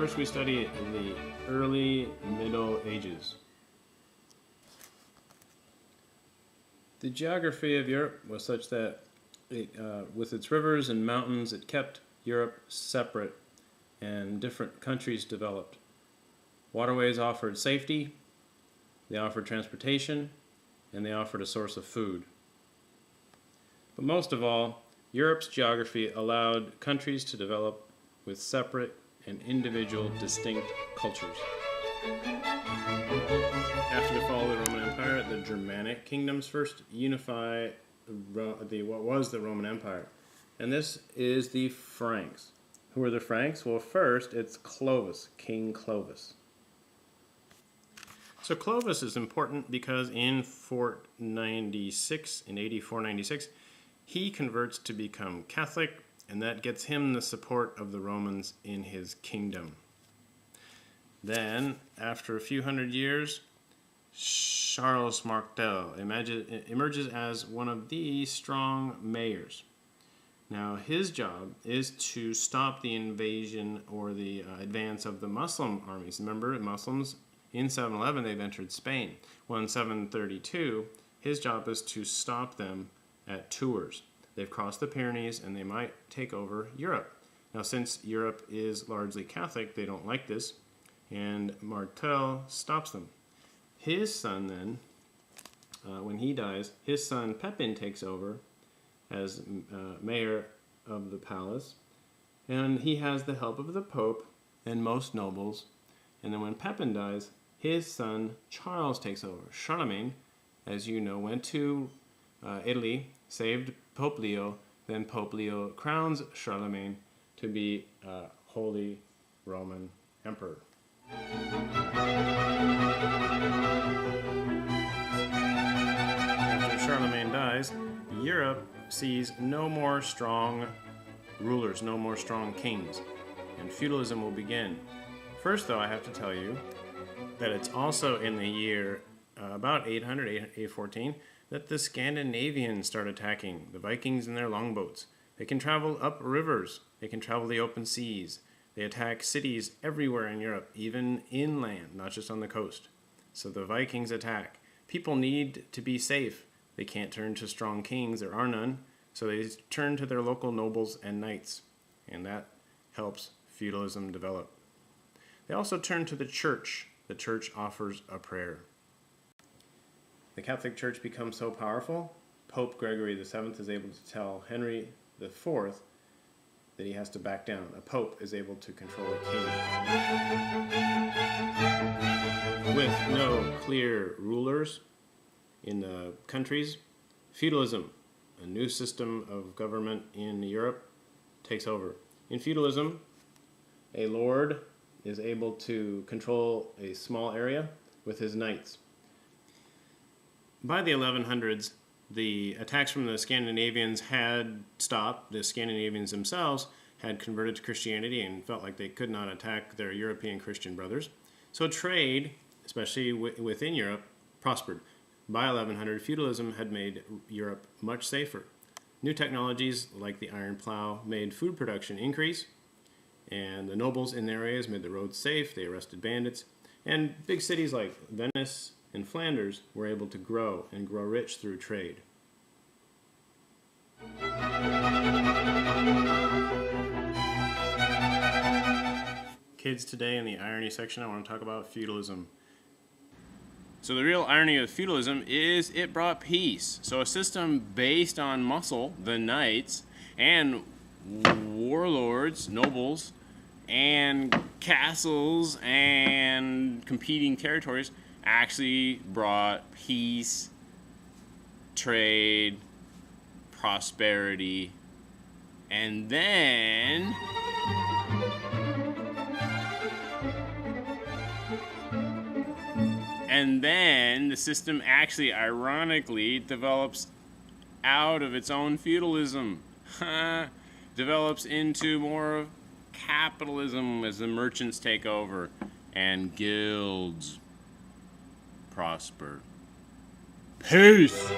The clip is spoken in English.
First, we study the early Middle Ages. The geography of Europe was such that with its rivers and mountains, it kept Europe separate, and different countries developed. Waterways offered safety, they offered transportation, and they offered a source of food. But most of all, Europe's geography allowed countries to develop with separate and individual distinct cultures. After the fall of the Roman Empire, the Germanic kingdoms first unify what was the Roman Empire. And this is the Franks. Who are the Franks? Well, first, it's Clovis, King Clovis. So Clovis is important because in 496, in AD 496, he converts to become Catholic, and that gets him the support of the Romans in his kingdom. Then, after a few hundred years, Charles Martel emerges as one of the strong mayors. Now, his job is to stop the invasion or the advance of the Muslim armies. Remember, Muslims in 711, they've entered Spain. Well, in 732, his job is to stop them at Tours. They've crossed the Pyrenees and they might take over Europe. Now, since Europe is largely Catholic, they don't like this, and Martel stops them. His son then, when he dies, his son Pepin takes over as mayor of the palace, and he has the help of the Pope and most nobles. And then when Pepin dies, his son Charles takes over. Charlemagne, as you know, went to Italy, saved Pope Leo, then Pope Leo crowns Charlemagne to be Holy Roman Emperor. After Charlemagne dies, Europe sees no more strong rulers, no more strong kings, and feudalism will begin. First, though, I have to tell you that it's also in the year about 814 that the Scandinavians start attacking, the Vikings in their longboats. They can travel up rivers, they can travel the open seas. They attack cities everywhere in Europe, even inland, not just on the coast. So the Vikings attack. People need to be safe. They can't turn to strong kings, there are none, so they turn to their local nobles and knights, and that helps feudalism develop. They also turn to the church. The church offers a prayer. The Catholic Church becomes so powerful, Pope Gregory VII is able to tell Henry IV that he has to back down. A pope is able to control a king. With no clear rulers in the countries, feudalism, a new system of government in Europe, takes over. In feudalism, a lord is able to control a small area with his knights. By the 1100s, the attacks from the Scandinavians had stopped. The Scandinavians themselves had converted to Christianity and felt like they could not attack their European Christian brothers. So trade, especially within Europe, prospered. By 1100, feudalism had made Europe much safer. New technologies like the iron plow made food production increase, and the nobles in their areas made the roads safe. They arrested bandits, and big cities like Venice and Flanders were able to grow and grow rich through trade. Kids, today in the irony section, I want to talk about feudalism. So the real irony of feudalism is it brought peace. So a system based on muscle, the knights, and warlords, nobles, and castles, and competing territories actually brought peace, trade, prosperity, and then the system actually, ironically, develops out of its own feudalism. Develops into more of capitalism as the merchants take over and guilds prosper. Peace!